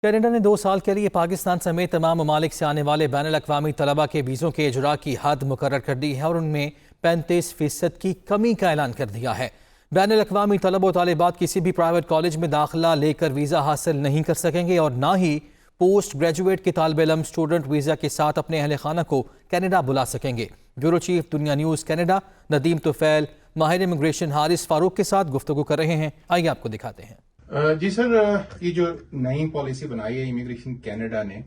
Canada نے 2 سال کے لیے پاکستان سمیت تمام ممالک سے آنے والے بین الاقوامی طلبہ کے ویزوں کے اجراء کی حد مقرر کر دی ہے اور ان میں 35% کی کمی کا اعلان کر دیا ہے۔ بین الاقوامی طلبہ و طالبات کسی بھی پرائیویٹ کالج میں داخلہ لے کر ویزا حاصل نہیں کر سکیں گے اور نہ ہی پوسٹ گریجویٹ کے طالب علم اسٹوڈنٹ ویزا کے ساتھ اپنے اہل خانہ کو کینیڈا بلا سکیں گے۔ بیورو چیف دنیا نیوز کینیڈا ندیم طفیل ماہر امیگریشن حارث فاروق کے ساتھ گفتگو کر رہے ہیں، آئیے آپ کو دکھاتے ہیں۔ جی سر، یہ جو نئی پالیسی بنائی ہے امیگریشن کینیڈا نے،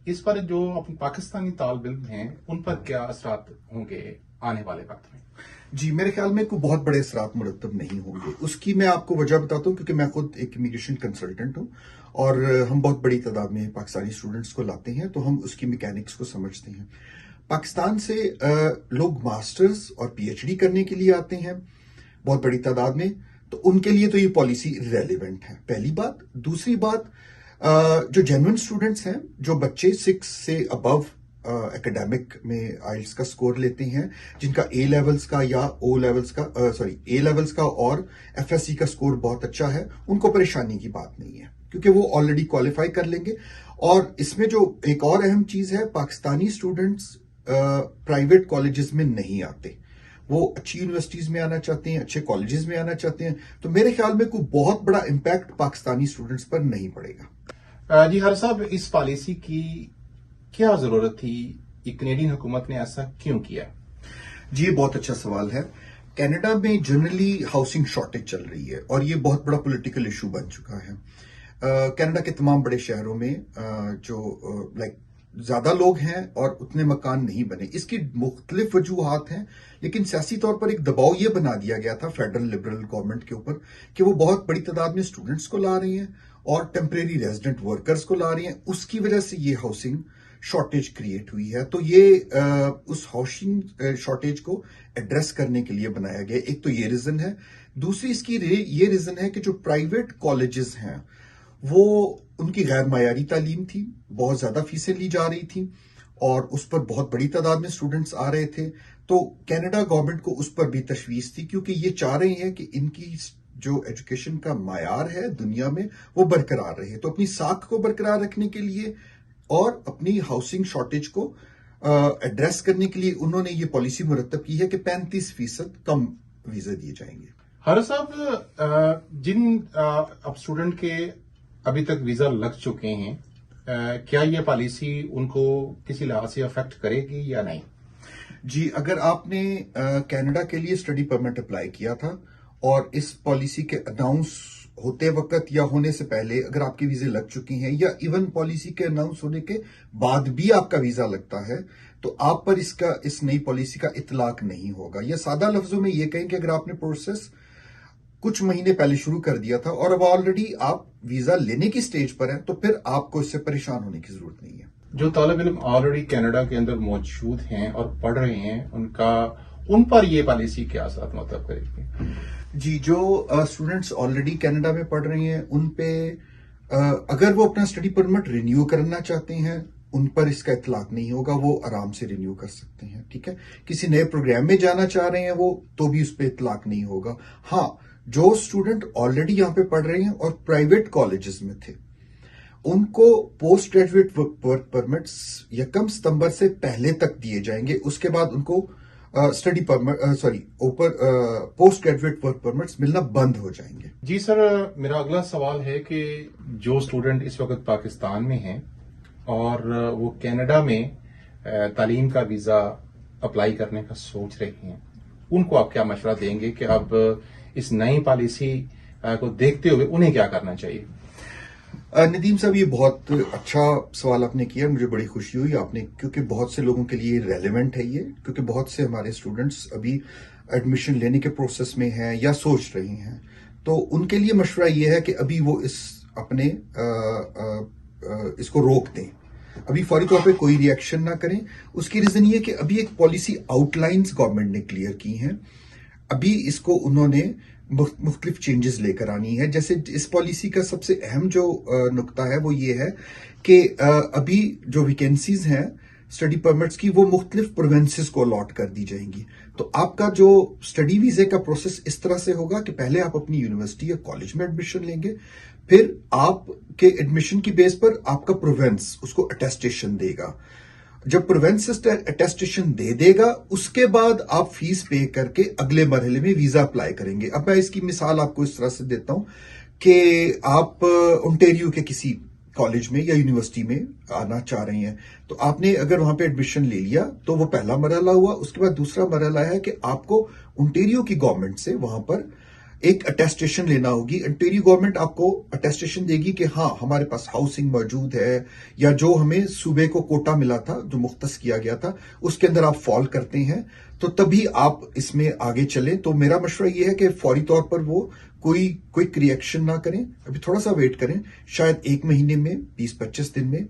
اس پر جو پاکستانی طالب علم ہیں ان پر کیا اثرات ہوں گے آنے والے وقت میں؟ جی میرے خیال میں کوئی بہت بڑے اثرات مرتب نہیں ہوں گے۔ اس کی میں آپ کو وجہ بتاتا ہوں کیونکہ میں خود ایک امیگریشن کنسلٹنٹ ہوں اور ہم بہت بڑی تعداد میں پاکستانی اسٹوڈنٹس کو لاتے ہیں تو ہم اس کی میکینکس کو سمجھتے ہیں۔ پاکستان سے لوگ ماسٹرز اور پی ایچ ڈی کرنے کے لیے آتے ہیں بہت بڑی تعداد میں، تو ان کے لیے تو یہ پالیسی ریلیونٹ ہے، پہلی بات۔ دوسری بات، جو جینوئن اسٹوڈنٹس ہیں، جو بچے 6 سے ابو ایکیڈیمک میں آئلٹس کا سکور لیتے ہیں، جن کا اے لیولز کا یا اے لیولز کا اور ایف ایس سی کا سکور بہت اچھا ہے، ان کو پریشانی کی بات نہیں ہے کیونکہ وہ آلریڈی کوالیفائی کر لیں گے۔ اور اس میں جو ایک اور اہم چیز ہے، پاکستانی اسٹوڈنٹس پرائیویٹ کالجز میں نہیں آتے، وہ اچھی یونیورسٹیز میں آنا چاہتے ہیں، اچھے کالجز میں آنا چاہتے ہیں، تو میرے خیال میں کوئی بہت بڑا امپیکٹ پاکستانی اسٹوڈنٹس پر نہیں پڑے گا۔ جی ہر صاحب، اس پالیسی کی کیا ضرورت تھی؟ یہ کینیڈین حکومت نے ایسا کیوں کیا؟ جی یہ بہت اچھا سوال ہے۔ کینیڈا میں جنرلی ہاؤسنگ شارٹیج چل رہی ہے اور یہ بہت بڑا پولیٹیکل ایشو بن چکا ہے۔ کینیڈا کے تمام بڑے شہروں میں جو زیادہ لوگ ہیں اور اتنے مکان نہیں بنے، اس کی مختلف وجوہات ہیں، لیکن سیاسی طور پر ایک دباؤ یہ بنا دیا گیا تھا فیڈرل لبرل گورنمنٹ کے اوپر کہ وہ بہت بڑی تعداد میں اسٹوڈنٹس کو لا رہی ہیں اور ٹیمپریری ریزیڈنٹ ورکرز کو لا رہی ہیں، اس کی وجہ سے یہ ہاؤسنگ شارٹیج کریٹ ہوئی ہے۔ تو یہ اس ہاؤسنگ شارٹیج کو ایڈریس کرنے کے لیے بنایا گیا۔ ایک تو یہ ریزن ہے، دوسری اس کی یہ ریزن ہے کہ جو پرائیویٹ کالجز ہیں وہ ان کی غیر معیاری تعلیم تھی، بہت زیادہ فیسیں لی جا رہی تھیں اور اس پر بہت بڑی تعداد میں اسٹوڈنٹس آ رہے تھے، تو کینیڈا گورنمنٹ کو اس پر بھی تشویش تھی کیونکہ یہ چاہ رہے ہیں کہ ان کی جو ایجوکیشن کا معیار ہے دنیا میں وہ برقرار رہے، تو اپنی ساکھ کو برقرار رکھنے کے لیے اور اپنی ہاؤسنگ شارٹیج کو ایڈریس کرنے کے لیے انہوں نے یہ پالیسی مرتب کی ہے کہ 35% کم ویزا دیے جائیں گے۔ ہر صاحب، جن اب اسٹوڈنٹ کے ابھی تک ویزا لگ چکے ہیں، کیا یہ پالیسی ان کو کسی لحاظ سے افیکٹ کرے گی یا نہیں؟ جی اگر آپ نے کینیڈا کے لیے اسٹڈی پرمٹ اپلائی کیا تھا اور اس پالیسی کے اناؤنس ہوتے وقت یا ہونے سے پہلے اگر آپ کے ویزے لگ چکی ہیں یا ایون پالیسی کے اناؤنس ہونے کے بعد بھی آپ کا ویزا لگتا ہے، تو آپ پر اس نئی پالیسی کا اطلاق نہیں ہوگا۔ یا سادہ لفظوں میں یہ کہیں کہ اگر آپ نے پروسیس کچھ مہینے پہلے شروع کر دیا تھا اور اب آلریڈی آپ ویزا لینے کی سٹیج پر ہیں، تو پھر آپ کو اس سے پریشان ہونے کی ضرورت نہیں ہے۔ جو طالب علم آلریڈی کینیڈا کے اندر موجود ہیں اور پڑھ رہے ہیں، ان پر یہ پالیسی کیا اثرات مرتب کرے گی؟ جی جو اسٹوڈنٹس آلریڈی کینیڈا میں پڑھ رہے ہیں ان پہ اگر وہ اپنا اسٹڈی پرمٹ رینیو کرنا چاہتے ہیں ان پر اس کا اطلاق نہیں ہوگا، وہ آرام سے رینیو کر سکتے ہیں، ٹھیک ہے۔ کسی نئے پروگرام میں جانا چاہ رہے ہیں وہ تو بھی اس پہ اطلاق نہیں ہوگا۔ ہاں، جو اسٹوڈنٹ آلریڈی یہاں پہ پڑھ رہے ہیں اور پرائیویٹ کالجز میں تھے ان کو پوسٹ گریجویٹ ورک پرمٹس 1 ستمبر سے پہلے تک دیے جائیں گے، اس کے بعد ان کو پوسٹ گریجویٹ ورک پرمٹس ملنا بند ہو جائیں گے۔ جی سر، میرا اگلا سوال ہے کہ جو اسٹوڈنٹ اس وقت پاکستان میں ہیں اور وہ کینیڈا میں تعلیم کا ویزا اپلائی کرنے کا سوچ رہے ہیں، ان کو آپ کیا مشورہ دیں گے کہ اب اس نئی پالیسی کو دیکھتے ہوئے انہیں کیا کرنا چاہیے؟ ندیم صاحب، یہ بہت اچھا سوال آپ نے کیا، مجھے بڑی خوشی ہوئی آپ نے، کیونکہ بہت سے لوگوں کے لیے ریلیونٹ ہے یہ، کیونکہ بہت سے ہمارے اسٹوڈنٹس ابھی ایڈمیشن لینے کے پروسیس میں ہیں یا سوچ رہی ہیں، تو ان کے لیے مشورہ یہ ہے کہ ابھی وہ اس کو روک دیں، ابھی فوری طور پہ کوئی ری ایکشن نہ کریں۔ اس کی ریزن یہ کہ ابھی ایک پالیسی آؤٹ لائنز گورنمنٹ نے کلیئر کی ہیں، ابھی اس کو انہوں نے مختلف چینجز لے کر آنی ہے۔ جیسے اس پالیسی کا سب سے اہم جو نقطہ ہے وہ یہ ہے کہ ابھی جو ویکینسیز ہیں اسٹڈی پرمٹس کی وہ مختلف پروونسز کو الاٹ کر دی جائیں گی. تو آپ کا جو اسٹڈی ویزے کا پروسیس اس طرح سے ہوگا کہ پہلے آپ اپنی یونیورسٹی یا کالج میں ایڈمیشن لیں گے, پھر آپ کے ایڈمیشن کی بیس پر آپ کا پروونس اس کو اٹیسٹیشن دے گا. جب پروونس اٹیسٹیشن دے دے گا اس کے بعد آپ فیس پے کر کے اگلے مرحلے میں ویزا اپلائی کریں گے. اب میں اس کی مثال آپ کو اس طرح سے دیتا ہوں کہ آپ انٹیریو کے کسی کالج میں یا یونیورسٹی میں آنا چاہ رہے ہیں, تو آپ نے اگر وہاں پہ ایڈمیشن لے لیا تو وہ پہلا مرحلہ ہوا. اس کے بعد دوسرا مرحلہ ہے کہ آپ کو انٹیریو کی گورنمنٹ سے وہاں پر ایک اٹیسٹیشن لینا ہوگی. انٹیریو گورنمنٹ آپ کو اٹیسٹیشن دے گی کہ ہاں ہمارے پاس ہاؤسنگ موجود ہے, یا جو ہمیں صوبے کو کوٹا ملا تھا جو مختص کیا گیا تھا اس کے اندر آپ فال کرتے ہیں, تو تبھی آپ اس میں آگے چلیں. تو میرا مشورہ یہ ہے کہ فوری طور پر وہ کوئی کوئک ری ایکشن نہ کریں, ابھی تھوڑا سا ویٹ کریں. شاید 1 مہینے میں 20-25 دن میں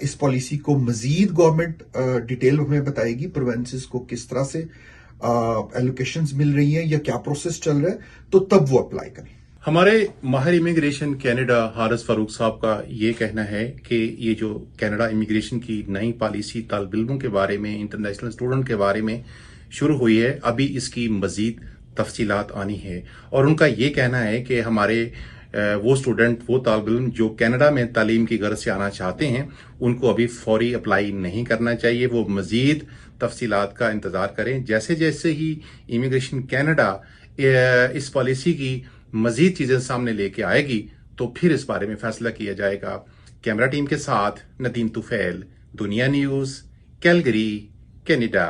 اس پالیسی کو مزید گورنمنٹ ڈیٹیل ہمیں بتائے گی, پروونسز کو کس طرح سے ایلوکیشنز مل رہی ہیں یا کیا پروسیس چل رہا ہے, تو تب وہ اپلائی کریں. ہمارے ماہر امیگریشن کینیڈا حارث فاروق صاحب کا یہ کہنا ہے کہ یہ جو کینیڈا امیگریشن کی نئی پالیسی طالب علموں کے بارے میں, انٹرنیشنل اسٹوڈنٹ کے بارے میں شروع ہوئی ہے, ابھی اس کی مزید تفصیلات آنی ہے. اور ان کا یہ کہنا ہے کہ ہمارے وہ اسٹوڈنٹ, وہ طالب علم جو کینیڈا میں تعلیم کی غرض سے آنا چاہتے ہیں, ان کو ابھی فوری اپلائی نہیں کرنا چاہیے. وہ مزید تفصیلات کا انتظار کریں. جیسے جیسے ہی امیگریشن کینیڈا اس پالیسی کی مزید چیزیں سامنے لے کے آئے گی تو پھر اس بارے میں فیصلہ کیا جائے گا. کیمرہ ٹیم کے ساتھ ندیم طفیل, دنیا نیوز, کیلگری, کینیڈا.